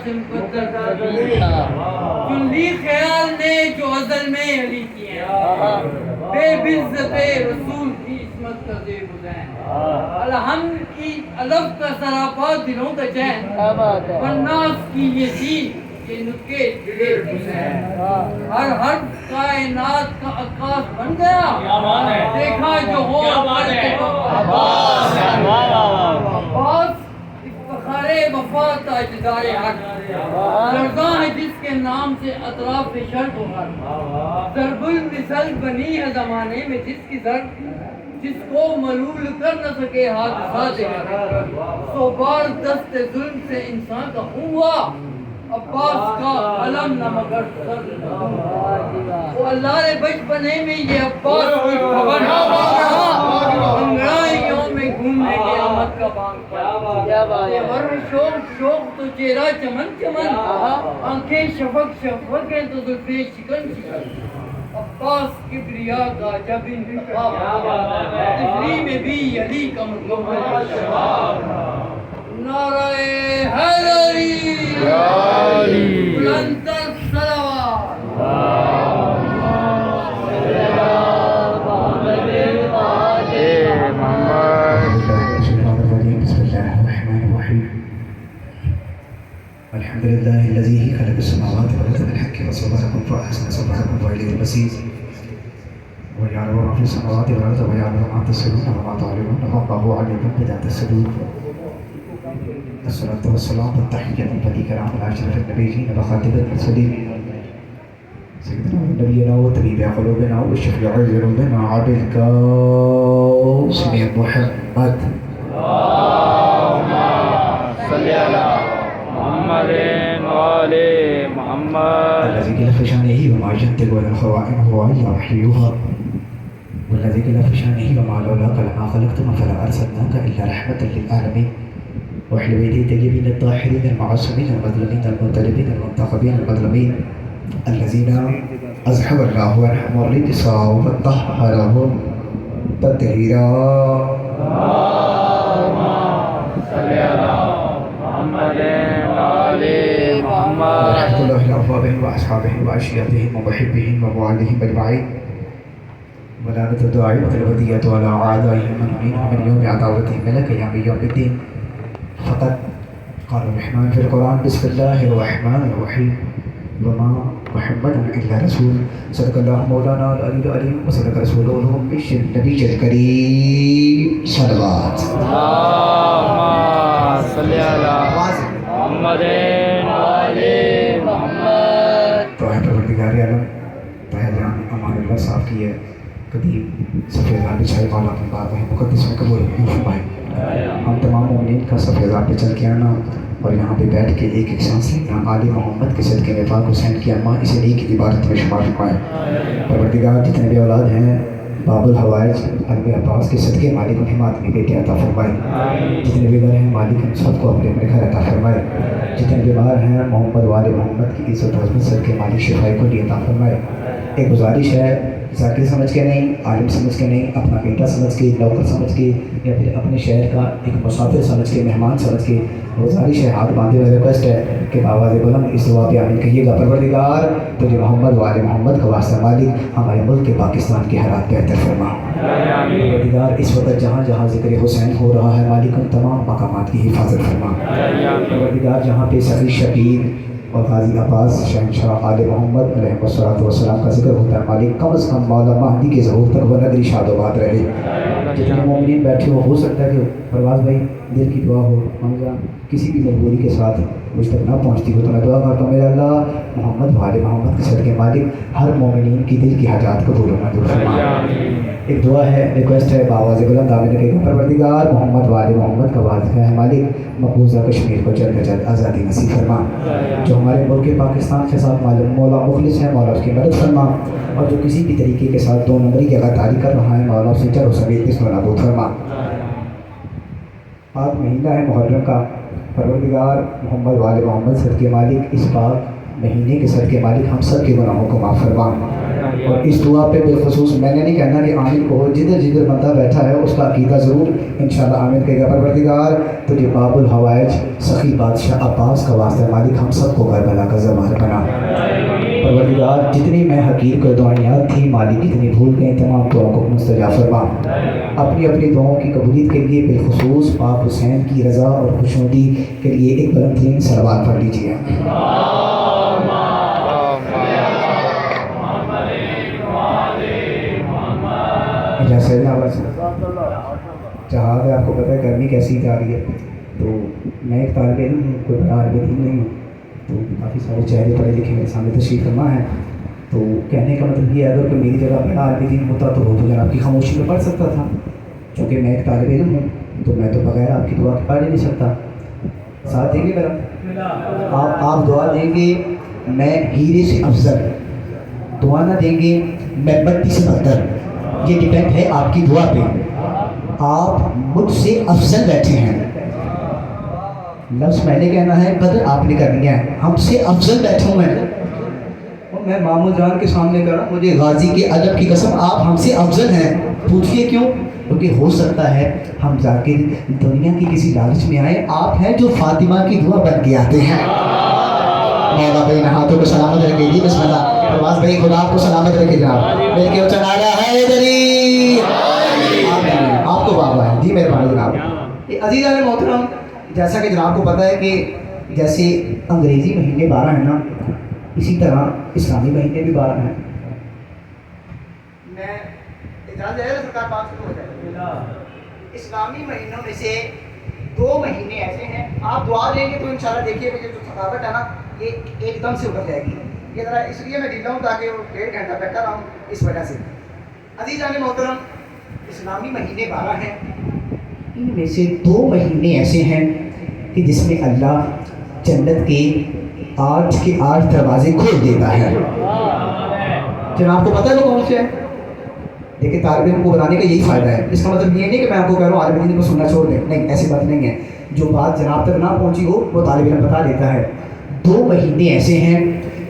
سے مقدر چن لی خیال نے جو ازل میں علی کیے بے بزت رسول کی عصمت کا زیب حسین الحمد کی الف کا سراپا دلوں کا چین والناس کی یہ تھی کہ نکے دلے حسین ہر حرف کائنات کا عکاس بن گیا دیکھا جو ہو عباس افتخار وفا تاجدار حق لرزاں ہے جس کے نام سے اطراف شرق و غرب ضرب المثل بنی ہے زمانے میں جس کی ضرب جس کو ملول کر نہ سکے حادثات سو بار دست ظلم سے انسان کا خون ہوا عباس کا علم نہ مگر سر وہ اللہ نے بچپنے میں یہ عباس کی خبر انگڑائیوں میں گھومنے کی آمد کا بانگ یہ ورن شوق تو چہرہ چمن چمن آنکھیں شفق شفق ہیں تو زلفیں شکن شکن عباس کبریا کا جب انتخاب تفریح میں بھی علی کا مطلب نعرہ حیدری بلند صلوات الحمد لله الذي خلق السماوات والارض بالحق وصوركم فاحسن صوركم واليه المصير ويعلم ما في السماوات والارض ويعلم ما تسرون وما تعلنون والله عليم بذات الصدور الصلاة والسلام والتحية البديع كلام على أشرف النبيين وخاتم المرسلين سيدنا ونبينا وطبيب قلوبنا وشفيع ذنوبنا عبد القاسم محمد اللهم صل على محمد وآل محمد الذي قيل في شانه وما ينطق عن الهوى إن هو إلا وحي يوحى والذي قيل في شانه وما لولاك لما خلقتنا فلا أرسلناك إلا رحمة للعالمين وأهل بيته الطيبين الطاهرين المعصومين المظلومين المنتجبين المنتخبين المظلومين الذين أزحف الله عنهم الرجس وطهرهم تطهيرا اللهم صل على محمد وآل محمد ورحمة الله لأربابهم وأصحابهم وأشياخهم ومحبهم ومواليهم أجمعين ولعنة الدعاء والودية على أعدائهم من يوم عداوتهم لك يوم الدين فقد قال الرحمن في القرآن بسم الله الرحمن الرحيم وما محمد إلا رسول صدق الله مولانا العلي العليم وصدق رسوله النبي الكريم صلوات اللهم صل على محمد وآل محمد تو ہے پروردگار عالم طاہر جان امان اللہ صاحب کی ہے قدیم سفیدان بچھائی مولا کی بات ہے مقدس میں قبول فرمائے ہم تمام مومنین کا سفیدان پہ چل کے آنا اور یہاں پہ بیٹھ کے ایک ایک سانس لینا آل محمد کے صدقے میں پاک حسین کی اماں اسے نیک عبادت میں شمار فرمائے پروردگار جتنے بھی اولاد ہیں باب الحوائج علم عباس کے صدقے مالک انہیں ماتمی بیٹے عطا فرمائے جتنے بھی گھر ہیں مالک ان سب کو اپنے اپنے گھر عطا فرمائے جتنے بیمار ہیں محمد والے محمد کی عزت و عظمت صدقے مالک شفائی کو عطا فرمائے ایک گزارش ہے ذاکر سمجھ کے نہیں عالم سمجھ کے نہیں اپنا بیٹا سمجھ کے نوکر سمجھ کے یا پھر اپنے شہر کا ایک مسافر سمجھ کے مہمان سمجھ کے گزارش ہے ہاتھ باندھے ہوئے ریکویسٹ ہے کہ بآواز بلند اس دعا پہ آمین کہیے گا پروردگار تجھے محمد والے محمد کا واسطہ مالک ہمارے ملک کے پاکستان کے حالات بہتر فرما پروردگار اس وقت جہاں جہاں ذکر حسین ہو رہا ہے مالک ان تمام مقامات کی حفاظت فرما پروردگار جہاں پہ سعید شبیر اور غازی عباس شہنشاہ آل محمد علیہ السلام کا ذکر ہوتا ہے مالک کم از کم مولا مہدی کے ظہور تک وہ نگری شاد و باد رہے جتنے مومنین بیٹھے ہو سکتا ہے کہ پرواز بھائی دل کی دعا ہو حمزہ کسی بھی مجبوری کے ساتھ مجھ تک نہ پہنچتی ہو تو میں دعا کرتا ہوں میرا اللہ محمد والے محمد کے صدقے مالک ہر مومنین کی دل کی حاجات کو دور فرما ایک دعا ہے ریکویسٹ ہے بآواز بلند آمین کہے گا پروردگار محمد والے محمد کا واسطہ ہے مالک مقبوضہ کشمیر کو جلد جلد آزادی نصیب فرما جو ہمارے ملک پاکستان کے ساتھ مولا مخلص ہے مولا اس کی مدد فرما اور جو کسی بھی طریقے کے ساتھ دو نمبری کی غداری کر رہا ہے مولا اسے جر و سمیت اس میں نابود فرما پاک مہینہ ہے محرم کا پروردگار محمد والے محمد صدقے مالک اس پاک مہینے کے صدقے مالک ہم سب کے گناہوں کو معاف فرما. اور اس دعا پہ بالخصوص میں نے نہیں کہنا کہ آمین کو جدھر جدھر بندہ بیٹھا ہے اس کا عقیدہ ضرور انشاءاللہ آمین کہے گا. پروردگار تجھے باب الحوائج سخی بادشاہ عباس کا واسطہ مالک ہم سب کو کربلا کا زمانہ بنا. پروردگار جتنی میں حقیر کو دعائیں یاد تھی مالک اتنی بھول گئے تمام دعاؤں کو مستجاب فرما. اپنی اپنی دعاؤں کی قبولیت کے لیے بالخصوص پاک حسین کی رضا اور خوشنودی کے لیے ایک بلند ترین صلوات پڑھ لیجیے. جیسے جہاز ہے آپ کو پتہ ہے گرمی کیسی جا رہی ہے تو میں ایک طالب علم ہوں کوئی بڑا عالم دین نہیں ہوں تو کافی سارے چہرے پڑھے لکھے میرے سامنے تشریف فرما ہے. تو کہنے کا مطلب یہ ہے اگر کوئی میری جگہ بڑا عالم دین ہوتا تو وہ تو جناب کی خاموشی میں پڑھ سکتا تھا. چونکہ میں ایک طالب علم ہوں تو میں تو بغیر آپ کی دعا کے پڑھ ہی نہیں سکتا. ساتھ دیں گے میرا آپ دعا دیں گے میں ہیرے سے افضل, دعا نہ دیں گے میں بتی سے بدتر. یہ ڈیپینڈ ہے آپ کی دعا پہ. آپ مجھ سے افضل بیٹھے ہیں, لفظ میں نے کہنا ہے قدر آپ نے کرنی ہے. ہم سے افضل بیٹھے ہوئے ہیں اور میں مامو جان کے سامنے کر رہا ہوں مجھے غازی کے ادب کی قسم آپ ہم سے افضل ہیں. پوچھئے کیوں؟ کیونکہ ہو سکتا ہے ہم جا کے دنیا کی کسی لالچ میں آئے, آپ ہیں جو فاطمہ کی دعا بن کے آتے ہیں. مولا بھائی ہاتھوں کو سلامت رکھے جی. بسم اللہ. پرواز بھائی خدا آپ کو سلامت رکھے جناب. مل کے اچھا نعرہ ہے دلی آپ کو بابا ہے جی. میرے بھائی جناب عزیزان محترم, جیسا کہ جناب کو پتہ ہے کہ جیسے انگریزی مہینے 12 ہیں نا اسی طرح اسلامی مہینے بھی 12 ہیں. میں اجازت ہے سرکار بات شروع ہو جائے. اسلامی مہینوں میں سے 2 مہینے ایسے ہیں آپ دعا دیں گے تو انشاءاللہ دیکھیے کہ جو تھکاوٹ ہے نا یہ ایک دم سے اتر جائے گی. یہ ذرا اس لیے میں ڈھیلا ہوں تاکہ وہ 1.5 گھنٹہ بیٹھا رہا ہوں اس وجہ سے. عزیزان محترم اسلامی مہینے 12 ہیں, ان میں سے 2 مہینے ایسے ہیں کہ جس میں اللہ جنت کے 8 کے 8 دروازے کھول دیتا ہے. جناب کو پتہ ہے وہ کون سے ہیں؟ دیکھیں طالب علم کو بتانے کا یہی فائدہ ہے. اس کا مطلب یہ نہیں کہ میں آپ کو کہہ رہا ہوں عالم دین کو سننا چھوڑ دیں, نہیں ایسی بات نہیں ہے. جو بات جناب تک نہ پہنچی ہو وہ طالب علم بتا دیتا ہے. 2 مہینے ایسے ہیں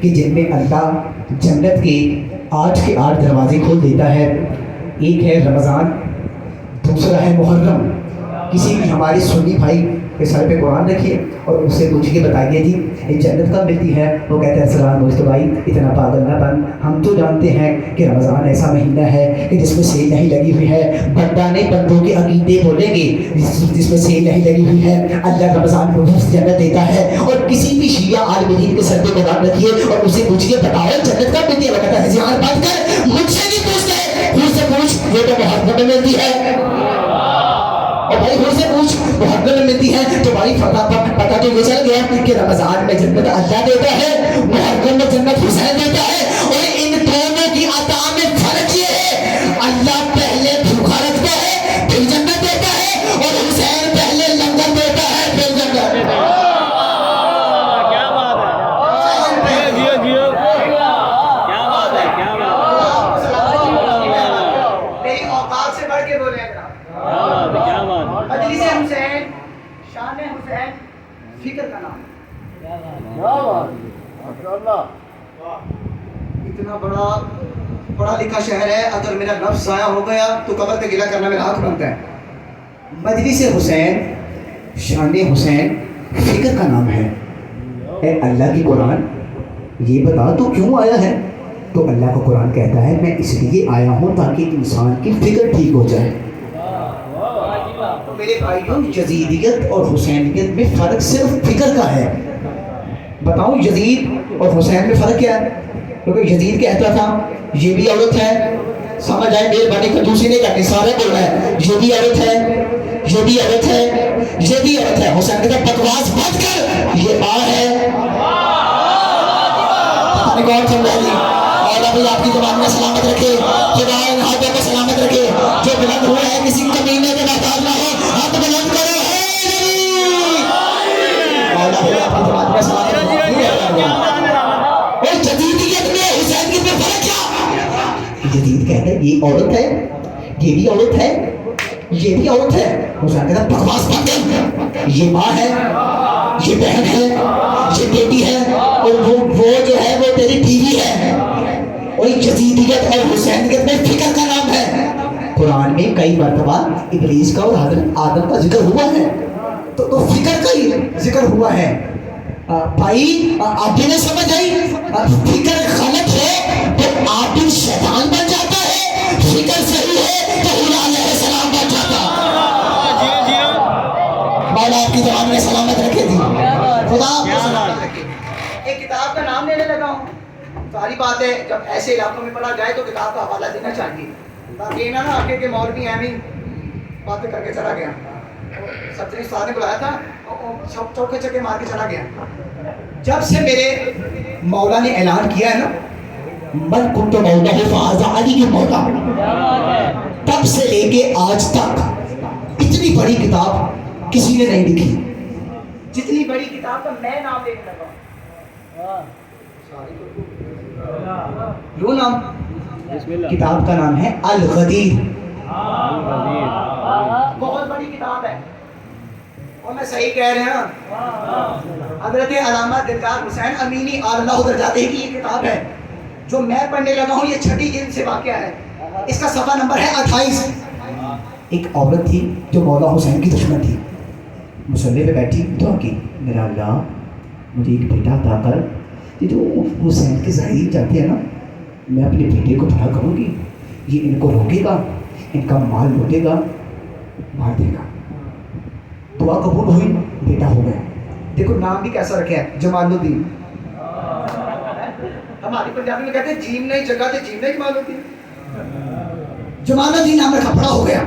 کہ جن میں اللہ جنت کے 8 کے 8 دروازے کھول دیتا ہے. ایک ہے رمضان, دوسرا ہے محرم. کسی بھی ہمارے سنی بھائی کے سر پہ قرآن رکھیے اور اس سے پوچھ کے بتائیے جی یہ جنت کب ملتی ہے؟ وہ کہتے ہیں سلام دوست بھائی اتنا پاگل نہ بن, ہم تو جانتے ہیں کہ رمضان ایسا مہینہ ہے کہ جس میں سیل نہیں لگی ہوئی ہے. بندہ نے بندوں کے عقیدے بولیں گے جس میں سیل نہیں لگی ہوئی ہے. اللہ رمضان کو مفت جنت دیتا ہے. اور کسی بھی شیعہ عالم دین کے سر پہ قرآن رکھیے اور اسے پوچھیے بتاؤ جنت کب ملتی ہے؟ وہ کہتا ہے ذہن بند کر, مجھ سے نہیں پوچھتے, مجھ سے پوچھ یہ تو محرم میں ملتی ہے. اور بھائی مجھ سے پوچھ محرم میں ملتی ہے تو بھائی پتہ تو یہ چل گیا کہ رمضان میں جنت اللہ دیتا ہے, محرم میں جنت حسین دیتا ہے. اور ان دونوں کی عطا میں فرق یہ ہے اللہ پہلے بھوکا رکھتا ہے پھر جنت دیتا ہے اور حسین پہلے لنگر دیتا ہے پھر جنت دیتا ہے. کیا بات ہے, جیو جیو کیا بات ہے, کیا بات ہے. میری اوقات سے بڑھ کے بولے ہیں کیا بات ہے. مجلس حسین, شان حسین, فکر کا نام. اتنا بڑا پڑھا لکھا شہر ہے, اگر میرا لفظ ضائع ہو گیا تو قبر پہ گلہ کرنا میرا ہاتھ بنتا ہے. مجلس حسین, شان حسین, فکر کا نام ہے. اے اللہ کی قرآن یہ بتا تو کیوں آیا ہے؟ تو اللہ کا قرآن کہتا ہے میں اس لیے آیا ہوں تاکہ انسان کی فکر ٹھیک ہو جائے. میرے بھائیوں یزیدیت اور حسینیت میں فرق صرف فکر کا ہے. بتاؤں یزید اور حسین میں فرق کیا ہے؟ کیونکہ یزید کہتا تھا یہ بھی عورت ہے, سمجھ آئے میرے بھائی کا دوسری نہیں کرنی, سارے بول رہے ہیں یہ بھی عورت ہے, یہ بھی عورت ہے, یہ بھی عورت ہے. حسین کہتا بکواس مت کر, یہ ماں ہے. پتہ نہیں کون سمجھا جی. مولا بھی آپ کی زبان میں سلامت رکھے, خدا ان ہاتھوں کو سلامت رکھے. جو بلند ہوا ہے کسی کمینے کے محتاج نہ ہو, ہاتھ بلند کرو. مولا بھی آپ کی زبان میں سلامت رکھے. اور جدیدیت میں حسین کی میں فرق کیا؟ جدید کہتا ہے یہ عورت ہے, یہ بھی عورت ہے, یہ بھی عورت ہے. حسین کہتا ہے بکواس بند کر, یہ ماں ہے. یہ بہن ہے، یہ بیٹی ہے، اور وہ جو ہے وہ تیری بیوی ہے. اور یزیدیت اور حسینیت میں فکر کا نام ہے. قرآن میں کئی مرتبہ ابلیس کا اور حضرت آدم کا ذکر ہوا ہے، تو فکر کا ہی ذکر ہوا ہے. بھائی آپ بھی نہیں سمجھ آئی؟ فکر غلط ہے تو عابد شیطان بن جاتا ہے، فکر صحیح ہے تو حضور علیہ السلام بن جاتا. مولا آپ کی زبان میں سلامت رکھے تھی. خدا ایک کتاب کا نام لینے لگا ہوں. ساری بات ہے جب ایسے علاقوں میں پڑھا جائے تو کتاب کا حوالہ دینا چاہیے تاکہ نہ آگے کے مولوی احمی باتیں کر کے چلا گیا. سچری استاد نے بلایا تھا، چوکے چکے مار کے چلا گیا. جب سے میرے مولا نے اعلان کیا ہے نا من کنت مولا فہذا علی کے مولا، تب سے لے کے آج تک اتنی بڑی کتاب کسی نے نہیں لکھی جتنی بڑی کتاب کا میں نام دینے لگا. لو نام کتاب کا نام ہے الغدیر. بہت بڑی کتاب ہے اور میں صحیح کہہ رہے ہیں. حضرت علامہ دلدار حسین امینی اللہ ادھر جاتے ہیں کہ یہ کتاب ہے جو میں پڑھنے لگا ہوں. یہ 6 جلد سے واقعہ ہے. اس کا صفحہ نمبر ہے 28. ایک عورت تھی جو مولا حسین کی دشمن تھی، مصلی پہ بیٹھی دعا کی، میرا اللہ مجھے ایک بیٹا عطا کر. یہ جو حسین کے ظاہری جاتے ہیں نا، میں اپنے بیٹے کو بڑا کروں گی، یہ ان کو روکے گا، ان کا مال لوٹے گا، مار دے گا. دعا قبول ہوئی، بیٹا ہو گیا. دیکھو نام بھی کیسا رکھا ہے، جمال الدین. ہماری پنجابی میں کہتے ہیں جیم نہیں جگہ تھے، جیم نہیں جمال الدین. جمال الدین نام رکھا، بڑا ہو گیا.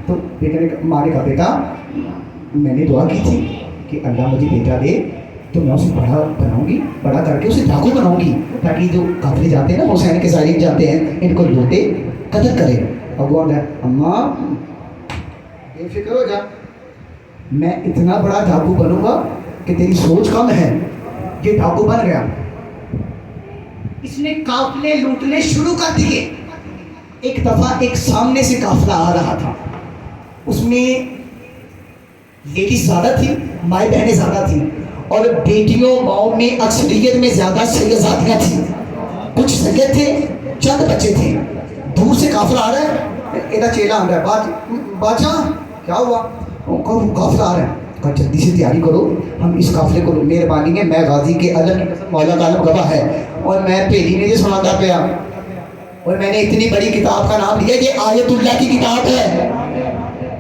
تو بیٹے نے ماں نے کہا بیٹا میں نے دعا کی تھی کہ اللہ مجھے بیٹا دے تو میں اسے بڑا بناؤں گی، بڑا کر کے اسے ڈاکو بناؤں گی تاکہ جو قافلے جاتے ہیں نا حسین کے زائرین جاتے ہیں ان کو لوٹے، قدر کرے. اب وہ اماں بے فکر ہو جا، میں اتنا بڑا ڈاکو بنوں گا کہ تیری سوچ کم ہے. یہ ڈاکو بن گیا. اس نے قافلے لوٹنے شروع کر دیے. ایک دفعہ ایک سامنے سے قافلہ آ رہا تھا، اس میں لیڈیز زیادہ تھی، مائیں بہنیں زیادہ تھیں، اور بیٹیوں ماؤں میں اکثریت میں زیادہ سیدزادیاں تھیں. کچھ سید تھے، چند بچے تھے. دور سے قافلہ آ رہا ہے، ادھر چیلا آ رہا ہے، بادشاہ کیا ہوا؟ قافلہ آ رہا ہے. کہا جلدی سے تیاری کرو، ہم اس قافلے کو، مہربانی ہے میں غازی کے علم مولا کا علم گواہ ہے اور میں پہلی نے یہ سناتا پیا اور میں نے اتنی بڑی کتاب کا نام لیا، یہ آیت اللہ کی کتاب ہے.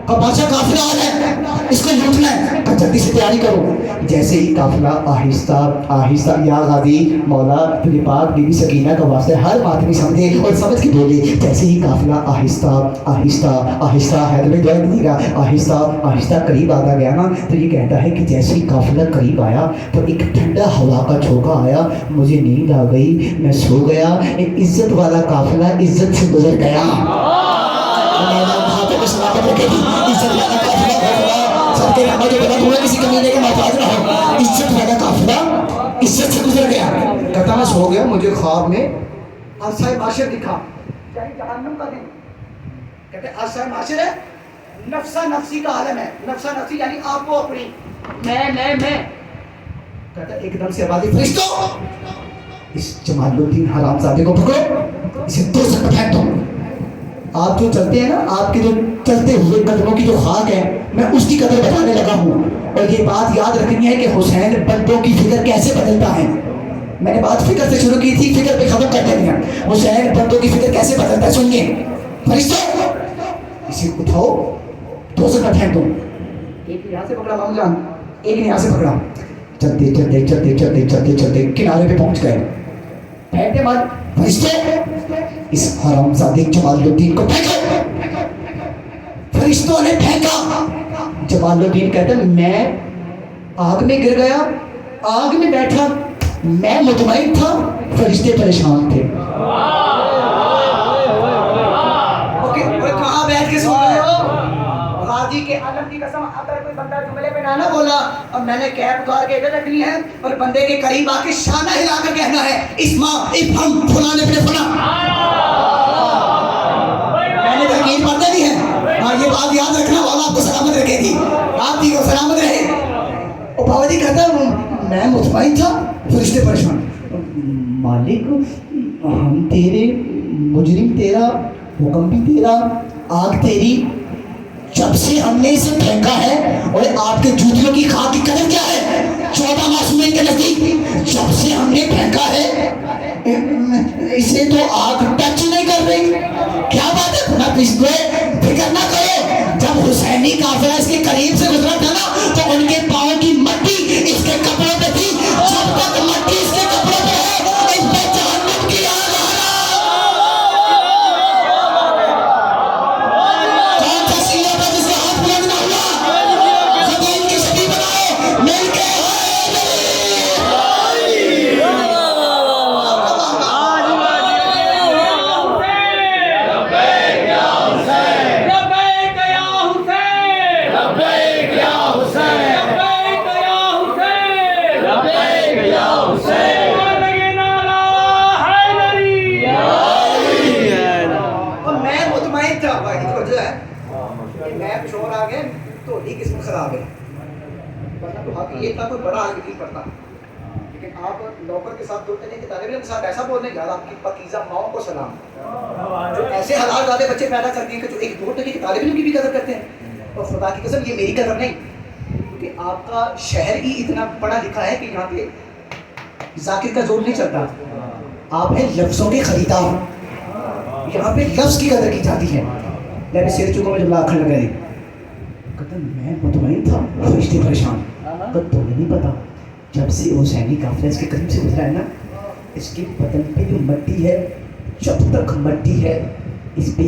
بادشاہ قافلہ آ رہا ہے، اس کو لوٹنا ہے، جلدی سے تیاری کرو. جیسے ہی قافلہ آہستہ آہستہ، یا غازی مولا تجھے پاک بی بی سکینہ کا واسطہ ہر بات بھی سمجھے اور سمجھ کے بولے. جیسے ہی قافلہ آہستہ آہستہ آہستہ حیدر میں دعا دیے گا، آہستہ آہستہ قریب آتا گیا نا، تو یہ کہتا ہے کہ جیسے ہی قافلہ قریب آیا تو ایک ٹھنڈا ہوا کا جھونکا آیا، مجھے نیند آ گئی، میں سو گیا. ایک عزت والا قافلہ عزت سے گزر گیا. کسی کمینے کا محتاج نہ ہو، عزت والا قافلہ عزت سے گزر گیا. کہتا میں سو گیا، مجھے خواب میں عرصہ معاشر دکھا، جہنم کا دن. کہتے عرصہ معاشر ہے، نفسہ نفسی کا عالم ہے. نفسہ نفسی یعنی آپ کو اپنی، میں. کہتا ایک دم سے آواز، فرشتوں اس جمال الدین حرام زادے کو پکڑو، اسے دو سے پھینک دو. آپ جو چلتے ہیں نا، آپ کے جو چلتے ہوئے قدموں کی جو خاک ہے، میں اس کی قدر بتانے لگا ہوں. اور یہ بات یاد رکھنی ہے کہ حسین بندوں کی فکر کیسے بدلتا ہے. میں نے بات فکر سے شروع کی تھی، فکر پہ ختم کرتے ہیں. حسین بندوں کی فکر کیسے بدلتا ہے سنیے. فرشتوں اسے اٹھاؤ، دو سے پھینک دو. ایک یہاں سے پکڑا مامو جان، ایک نے یہاں سے پکڑا. چلتے چلتے چلتے چلتے چلتے چلتے کنارے پہ پہنچ گئے. پھینکتے مال، فرشتوں اس حرام زادے جمال الدین کو پھینکو. فرشتوں نے پھینکا. جمال الدین کہتا ہے میں آگ میں گر گیا، آگ میں بیٹھا، میں مطمئن تھا، فرشتے پریشان تھے. کہاں بیٹھ کے سو رہے ہو؟ غازی کے علم کی قسم، اگر کوئی بندہ جملے پہ نہ بولا اور میں نے کیپ اتار کے ادھر رکھنی ہے اور بندے کے قریب آ کے شانہ ہلا کر کہنا ہے اسما افہم فلاں ابن فلاں. میں نے تحقیق پڑھتے نہیں ہے. ہاں یہ بات یاد رکھنا، والا آپ کو سلامت رکھے گی، آپ بھی کو سلامت رہے. بابا جی کہتا میں مطمئن تھا، فرشتے پریشان، مالک ہم تیرے، مجرم تیرا، حکم بھی تیرا، آگ تیری، جب سے ہم نے اسے پھینکا ہے، اور آپ کے جوتیوں کی خاک کی قدر کیا ہے؟ 14 معصومین کے نزدیک، جب سے ہم نے پھینکا ہے اسے تو آگ ٹچ نہیں کر رہی. کیا بات ہے؟ خدا پشتوے فکر نہ کرو، جب حسینی قافلہ اس کے قریب سے گزرا تھا نا تو ان کے پاؤں کی مٹی اس کے کپڑوں پہ تھی، جب تک مٹی اس کے کپڑوں پہ ہے اس پہ جہنم کی آگ کون سا سینا تھا جس کا ہاتھ بلند نہ ہوا؟ خدین کی شدی بناؤ مل کے خراب ہے، ورنہ تو حق یہ تھا کوئی بڑا حق نہیں پڑتا. لیکن آپ نوکر کے ساتھ بولتے ہیں کہ طالب علم کے ساتھ ایسا بولنے یار آپ کی پاکیزہ ماؤں کو سلام، جو ایسے حالات زیادہ بچے پیدا کرتی ہیں کہ جو ایک دو ٹکے کے طالب علم کی بھی قدر کرتے ہیں. اور خدا کی قسم یہ میری قدر نہیں، کیونکہ آپ کا شہر ہی اتنا پڑھا لکھا ہے کہ یہاں پہ ذاکر کا زور نہیں چلتا. آپ ہیں لفظوں کے خریدار، یہاں پہ لفظ کی قدر کی جاتی ہے. میں سیر چکا میں جب لاکھن لگا دی میں مطمئن تھا، فرشتے پریشان. تمہیں نہیں پتا جب سے حسینی قافلہ اس کے قریب سے گزرا ہے نا، اس کے بدن پہ جو مٹی ہے، جب تک مٹی ہے اس پہ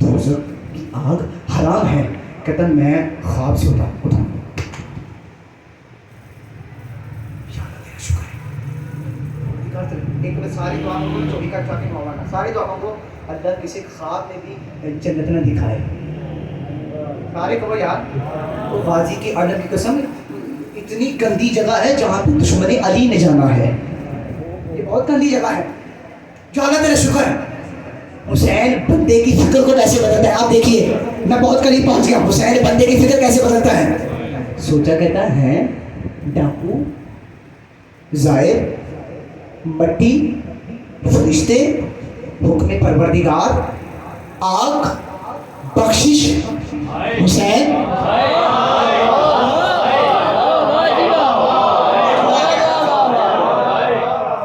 دوزخ کی آگ حرام ہے. کہتا میں خواب سے اٹھا ایک ساری دعاؤں کو چوبی کا چاہتے مولانا ساری دعاؤں کو اللہ کسی خواب میں بھی جنت نہ دکھائے. سارے کہو یار غازی کی اڈم کی قسم اتنی گندی جگہ ہے جہاں پہ دشمن علی نے جانا ہے، یہ بہت گندی جگہ ہے. جو اللہ تیرا شکر ہے حسین بندے کی فکر کو کیسے بدلتا ہے. آپ دیکھیے میں بہت قریب پہنچ گیا. حسین بندے کی فکر کیسے بدلتا ہے. سوچا کہتا ہے ڈاکو، زائر، مٹی، فرشتے، حکم پروردگار، آگ، بخشش، حسین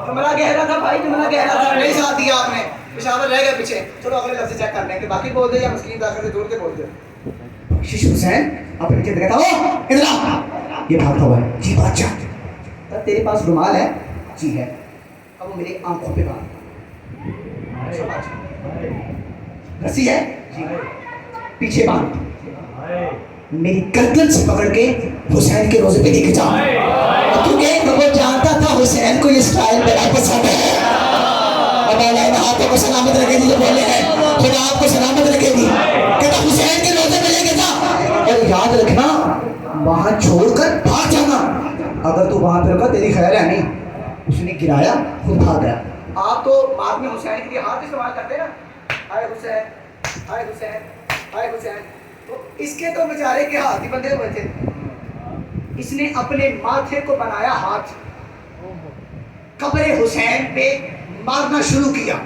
جملہ گہرا تھا بھائی، جملہ گہرا تھا، نہیں ساتھ دیا آپ نے، پشاور رہ گئے پیچھے. چلو اگلے لفظ چیک کر لیں کہ باقی بول دے یا مسکین داخل سے جوڑ کے بول دے. بخشش حسین اپنے نیچے کہتا ہو ادھر آ، یہ بھاگتا ہوا ہے. جی بادشاہ تیرے پاس رومال ہے؟ جی ہے. اب وہ میری آنکھوں پہ باندھ. رسی ہے؟ جی پیچھے باندھ. میری گردن سے پکڑ کے حسین کے روزے پہ لے کے جاؤ، کیونکہ وہ جانتا تھا حسین کو یہ اسٹائل بڑا پسند ہے. اور مولانا ہاتھوں کو سلامت رکھے گی جو بولے ہیں، خدا آپ کو سلامت رکھے گی. کہتا حسین کے روزے پہ لے کے جا، اور یاد رکھنا وہاں چھوڑ کر بھاگ جانا. اگر تو وہاں پہ رکا تیری خیر ہے نہیں. اس نے گرایا، خود بھاگ گیا. آپ تو بعد میں حسین کے لیے ہاتھ استعمال کرتے نا، آئے حسین، آئے حسین، آئے حسین. تو اس کے تو بیچارے کے ہاتھ ہی بندے ہوئے تھے. اس نے اپنے ماتھے کو بنایا ہاتھ، قبر حسین پہ مارنا شروع کیا.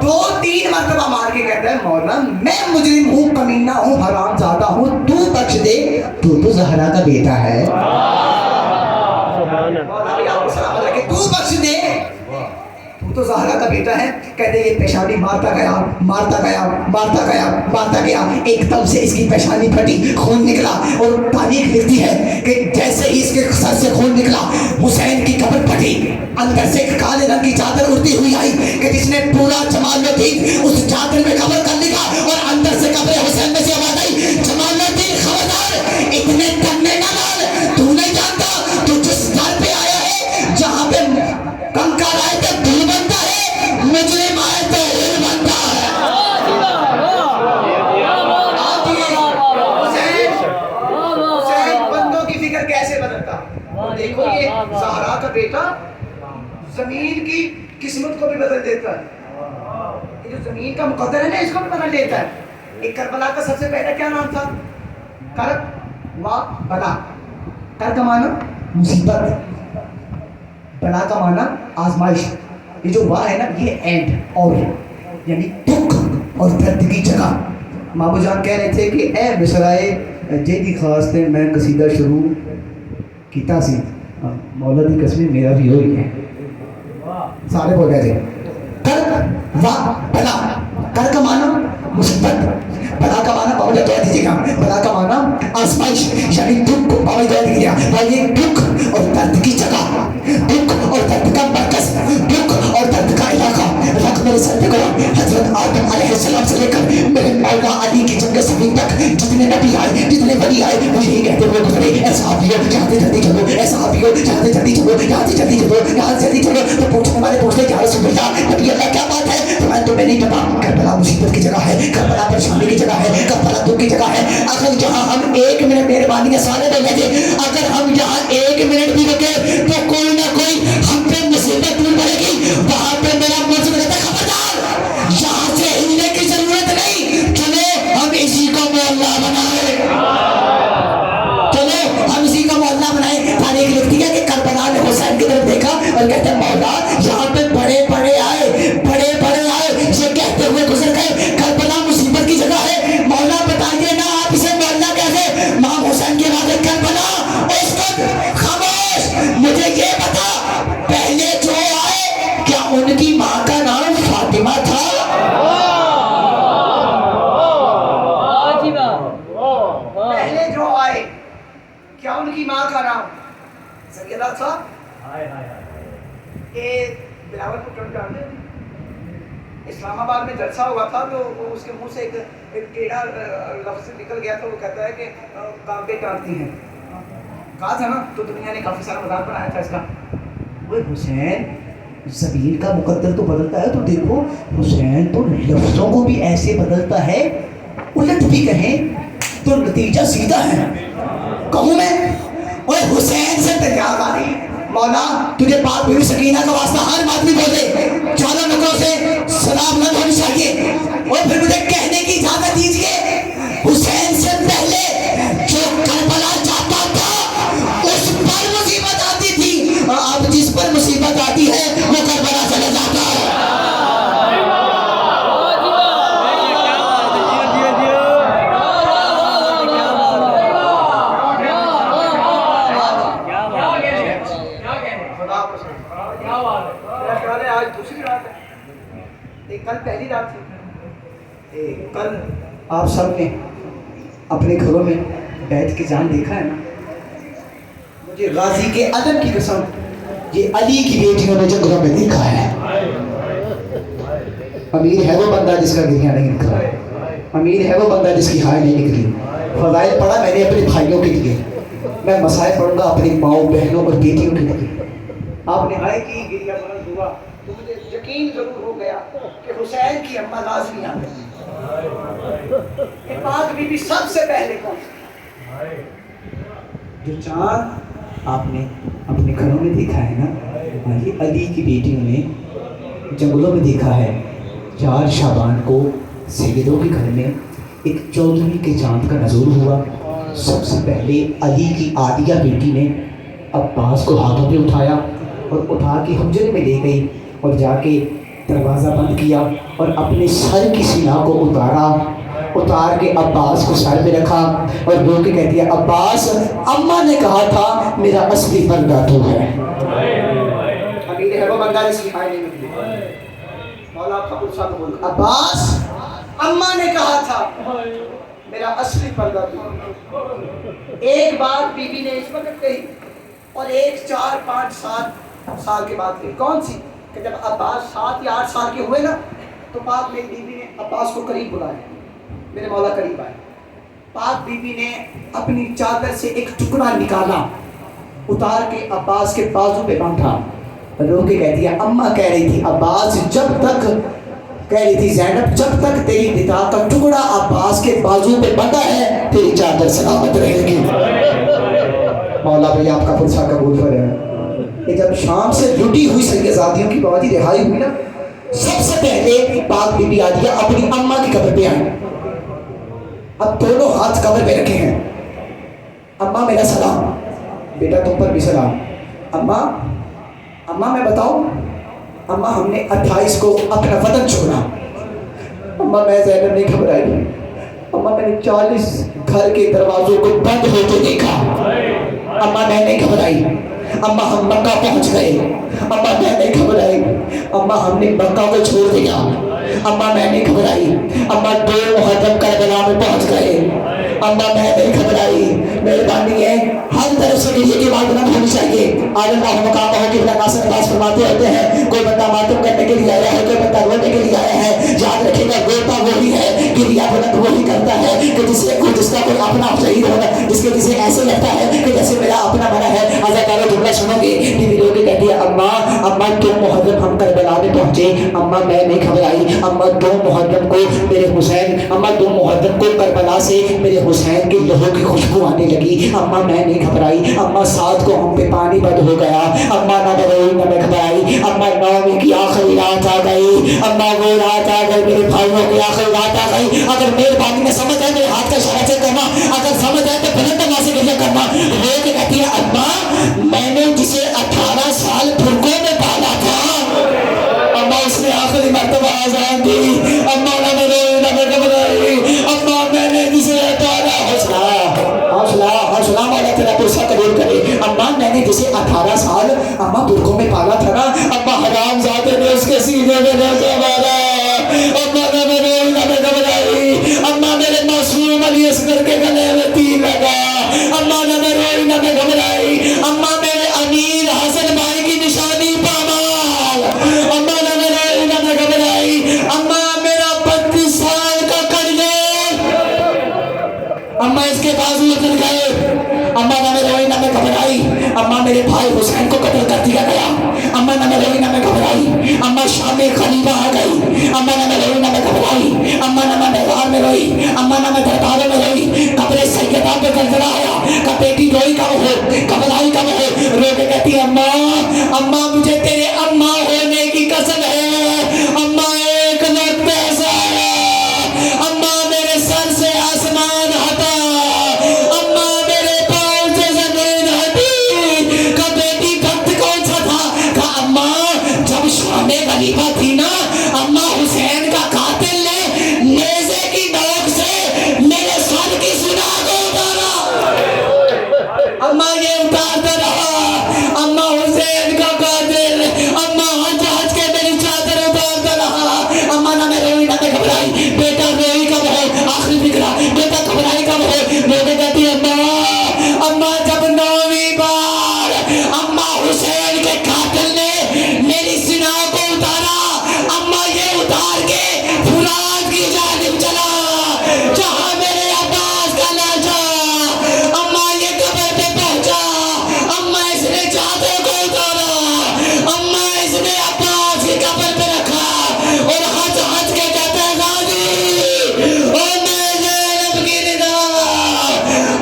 2-3 مرتبہ مار کے کہتا ہے مولا میں مجرم ہوں، کمینہ ہوں، حرام زادہ ہوں، تو بخش دے، تو زہرا کا بیٹا ہے. مولا بھی آپ کو سلامت رکھے، تو بخش دے، تو زہرا کا بیٹا ہے. کہتے یہ پیشانی مارتا گیا، مارتا گیا، مارتا گیا، مارتا گیا. ایک دم سے اس کی پیشانی پھٹی، خون نکلا. اور تاریخ لکھتی ہے کہ جیسے ہی اس کے سر سے خون نکلا حسین کی قبر پھٹی. اندر سے ایک کالے رنگ کی چادر اڑتی ہوئی آئی کہ جس نے پورا جمال الدین اس چادر میں قبر کر لکھا. اور اندر سے قبر حسین میں سے آواز آئی جمال الدین خبردار، اتنے کنے نہ ڈال. تو نہیں جانتا تو جس گھر پہ آیا ہے جہاں پہ کنکر آئے تھے دل بنتا ہے، مجرم آئے تو ہل بنتا ہے. حسین بندوں کی فکر کیسے بدلتا. دیکھو یہ زہرا کا بیٹا زمین کی قسمت کو بھی بدل دیتا ہے. یہ جو زمین کا مقدر ہے نا اس کو بھی بدل دیتا ہے. ایک کربلا کا سب سے پہلا کیا نام تھا؟ کرب و بلا. کر کا معنی مصیبت، بلا کا معنی آزمائش. یہ جو وا ہے نا یہ اینڈ اور یعنی دکھ اور درد کی جگہ. مامو جان کہہ رہے تھے کہ اے مصرائے جیدی خاص تے میں قصیدہ شروع کیتا سی مولا دی قسم میرا بھی ہوئی ہے. سارے بول گئے تھے کر وا بلا. کر کا معنی مصیبت، بلا کا معنی بابا جان کہہ دیجیے گا بلا کا معنی آزمائش یعنی دکھ کو بابا کہہ دیجیے گا. یہ دکھ اور درد کی جگہ، دکھ اور درد کا مرکز، دکھ اور درد کا علاقہ. رکھ میرے سر پہ کرو حضرت آدم علیہ السلام سے لے کر میرے مولا علی کی جنگ صفین تک جتنے نبی آئے جتنے ولی آئے وہ یہی کہتے ہوئے گزرے اے صحابیو یہاں سے جلدی چلو، اے صحابیو یہاں سے جلدی چلو، یہاں سے جلدی چلو، یہاں سے جلدی چلو. تو پوچھنے والے پوچھتے یا رسول اللہ نبی اللہ کیا بات ہے؟ تو میں تمہیں نہیں پتا. کربلا مصیبت کی جگہ ہے، کربلا پریشانی کی جگہ ہے، کربلا دکھ کی جگہ ہے. اگر جہاں ہم ایک منٹ مہربانی کے سارے بولیں گے اگر ہم یہاں ایک منٹ بھی رکے تو کوئی نہ کوئی ہم پہ مصیبت دور پڑے گی. وہاں پہ میرا موضوع رہتا ہے خبردار یہاں سے ہلنے کی ضرورت نہیں. چلو ہم اسی کو مولا بنائے، چلو ہم اسی کو مولا بنائے. تاریخ لکھتی ہے کہ کربلا نے حسین کی طرف دیکھا اور کہتے ہیں مولا یہاں پہ بڑے بڑے آئے، بڑے بڑے آئے. یہ کہتے ہوئے گزر گئے. کربلا مصیبت کی جگہ ہے. مولا بتائیے نا آپ اسے مولا کیسے؟ امام حسین کے بعد کربلا. اس وقت خاموش. مجھے یہ بتا پہلے جو آئے کیا ان کی ماں کا نام فاطمہ تھا؟ پہلے جو آئے کیا ان کی ماں کا نام سیدہ تھا؟ یہ بلاول کو ٹرم جانتے ہیں؟ اسلام آباد میں جلسہ ہوا تھا تو اس کے منہ سے ایک ٹیڑھا لفظ نکل گیا تھا. وہ کہتا ہے کہ کعبے ٹانٹتی ہیں. کہا تھا نا تو دنیا نے کافی سارا مذاق بنایا تھا اس کا. وہ حسین زمین کا مقدر تو بدلتا ہے تو دیکھو حسین تو لفظوں کو بھی ایسے بدلتا ہے الٹ بھی کہیں تو نتیجہ سیدھا ہے. کہوں میں اوے حسین سے تریاق آ رہی مولا تجھے پاک بیوی سکینہ کا واسطہ ہر آدمی بولے چاروں نقلوں سے سلام نہ ہونی چاہیے. اور پھر مجھے کہنے کی اجازت دیجیے حسین سے پہلے جو کربلا جاتا تھا اس پر مصیبت آتی تھی اور اب جس پر مصیبت آتی ہے وہ کربلا چلا جاتا ہے. آج دوسری رات ہے، کل پہلی رات تھی. کل آپ سب نے اپنے گھروں میں بیٹھ کے جان دیکھا ہے نا. مجھے غازی کے عدم کی قسم یہ علی کی بیٹیوں نے جنگلوں میں دیکھا ہے. امیر ہے وہ بندہ جس کا گریہ نہیں نکلا، امیر ہے وہ بندہ جس کی ہائے نہیں نکلی. فضائل پڑھا میں نے اپنے بھائیوں کے لیے، میں مسائل پڑھوں گا اپنی ماؤں بہنوں اور بیٹیوں کے لیے. آپ نے آئے کی گریہ بلند ہوا تو مجھے یقین ضرور ہو گیا کہ حسین کی اماں لازمی آ گئی. پاک بی بی سب سے پہلے کون جو چاند آپ نے اپنے گھروں میں دیکھا ہے نا یہ علی کی بیٹیوں نے جنگلوں میں دیکھا ہے. 4 شعبان کو سیدوں کے گھر میں ایک چودھری کے چاند کا نظور ہوا. سب سے پہلے علی کی عادیہ بیٹی نے عباس کو ہاتھوں پہ اٹھایا اور اٹھا کے حجرے میں لے گئی اور جا کے دروازہ بند کیا اور اپنے سر کی سینہ کو اتار کے عباس کو سر میں رکھا اور رو کے کہہ دیا عباس اماں نے کہا تھا میرا اصلی بندہ تو ہے. امیر ہے وہ بندہ جس کی ہائے نہیں نکلی. مولا قبول صاحب بول عباس اماں نے کہا تھا میرا اصلی بندہ تو ہے. ایک بات بی بی نے اس وقت کہی اور ایک 4 5 7 سال کے بعد کہی. کون سی؟ کہ جب عباس 7 یا 8 سال کے ہوئے نا تو پاک میری بیوی نے عباس کو قریب بلایا. میرے مولا قریب آئے. پاک بیوی نے اپنی چادر سے ایک ٹکڑا نکالا اتار کے عباس کے بازو پہ باندھا. رو کے کہہ دیا اماں کہہ رہی تھی عباس جب تک کہہ رہی تھی زینب جب تک تیری ندا کا ٹکڑا عباس کے بازو پہ بندھا ہے تیری چادر سلامت رہے گی. مولا بھائی آپ کا پرسہ قبول کرے. کہ جب شام سے لٹی ہوئی سیداتیوں کی بابا جی رہائی ہوئی نا سب سے پہلے پاک بی بی عادیہ اپنی اماں کی قبر پہ آئی. اب دونوں ہاتھ قبر پہ رکھے ہیں. اماں میرا سلام. بیٹا تم پر بھی سلام. اماں میں بتاؤں, اماں ہم نے 28 کو اپنا وطن چھوڑا. اماں میں زینب نہیں گھبرائی. اماں میں نے 40 گھر کے دروازوں کو بند ہوتے دیکھا. اماں میں نہیں گھبرائی. اماں ہم مکہ پہنچ گئے. اماں میں نہیں گھبرائی. اماں ہم نے مکہ کو چھوڑ دیا. اماں میں نہیں گھبرائی. اماں 2 محرم کربلا میں پہنچ گئے. اماں میں نہیں گھبرائی. مہربانی ہے ہر طرف سے نیچے کی بات نہ ہونی چاہیے. آج اللہ مقام ہو کہ ناصر عباس فرماتے ہوتے ہیں کوئی بندہ ماتم کرنے کے لیے آیا ہے, کوئی بندہ رونے کے لیے آیا ہے, یاد رکھے گا روتا وہی ہے, گریا بلند وہی کرتا ہے کہ جس کا کوئی اپنا شہید ہوگا, جسے ایسے لگتا ہے کہ جیسے میرا اپنا مرا ہے. ازاداروں جملہ سنو گے. بیوی رو کے کہتی ہے اماں 2 محرم ہم کربلا میں پہنچے. اماں میں نہیں گھبرائی. اماں 2 محرم کو میرے حسین, اماں 2 محرم کو کربلا سے میرے حسین کے لہو کی خوشبو آنے لگی. اماں میں نہیں گھبرائی. اماں 7 کو ہم پہ پانی بند ہو گیا. اماں نہ ڈری نہ میں گھبرائی. اماں 9ویں کی آخری رات آ گئی. اماں وہ رات آ گئی میرے بھائیوں کی آخری رات آ گئی. اگر مہربانی میں سمجھ آئے میرے ہاتھ کا اشارہ سے کرنا, اگر سمجھ آئے تو بلند آواز سے گریہ کرنا. وہ کہ کہتی ہے اماں میں نے جسے 18 سال بھرکوں میں پالا تھا, اماں اس نے آخری مرتبہ آزاد دی. اماں نہ میں روئی نہ میں گھبرائی. اماں میں نے جسے 18 حوصلہ والا تیرا پرسہ قبول کرے. اماں میں نے جسے 18 سال اماں برکوں میں پالا تھا نا, اماں حرام زادے نے اس کے سینے میں نیزہ مارا. اماں نہ میں روئی نہ میں گھبرائی. اماں میرے معصوم علی اصغر کے گلے میں تیر لگا. اماں نہ میں روئی نہ میں گھبرائی. اماں میرے امیر حسن بھائی کی نشانی پامال. اماں نہ میں روئی نہ میں گھبرائی. اماں میرا 32 سال کا کرنیل, اماں اس کے بازو اتر گئے. اماں نہ میں روئی نہ میں گھبرائی. اماں میرے بھائی حسین کو قتل کر دیا گیا. اماں نہ میں روئی نہ میں گھبرائی. اماں شام خلیفہ آ گئی. اماں نہ میں روئی نہ میں گھبرائی. اماں نہ میں میدان میں روئی. اماں نہ میں درباروں میں روئی. قبر سیدہ پہ زلزلہ آیا کہ بیٹی روئی کب ہو, گھبرائی کب ہو. رو کے کہتی اماں مجھے تیرے اماں ہونے کی قسم ہے. اماں ایک وقت ایسا آیا, اماں میرے سر سے آسمان ہٹا, اماں میرے پاؤں سے زمین ہٹی. کہ بیٹی وقت کون سا تھا, کہ اماں جب شام خلیفہ تھی نا, اماں حسین کا قاتل نے نیزے کی نوک سے میرے سر کی سنا کو اتارا. اماں یہ اتارتا رہا. اماں حسین کا قاتل, اماں ہنس ہنس کے میری چادر اتارتا رہا. اماں نہ میں روئی نہ میں گھبرائی. بیٹا روئی کب ہو, آخری فکرہ, بیٹا گھبرائی کب ہو. بیٹا کہتی اماں جب 9ویں بار اماں حسین کے قاتل نے میری سنا کو اتارا, اماں یہ اتار کے فرات کی جانب چلا جہاں میرے عباس کا لاشا. اماں یہ قبر پہ پہنچا. اماں اس نے چادر کو اتارا. اماں اس نے عباس کی قبر پہ رکھا اور ہنس ہنس کے کہتا ہے غازی اور میں زینب کی ندا.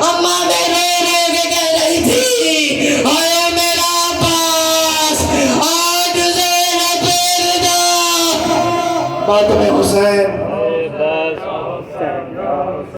اماں میں رو رو کے کہہ رہی تھی آئے میرا عباس آج زینب ردا. ماتم حسین.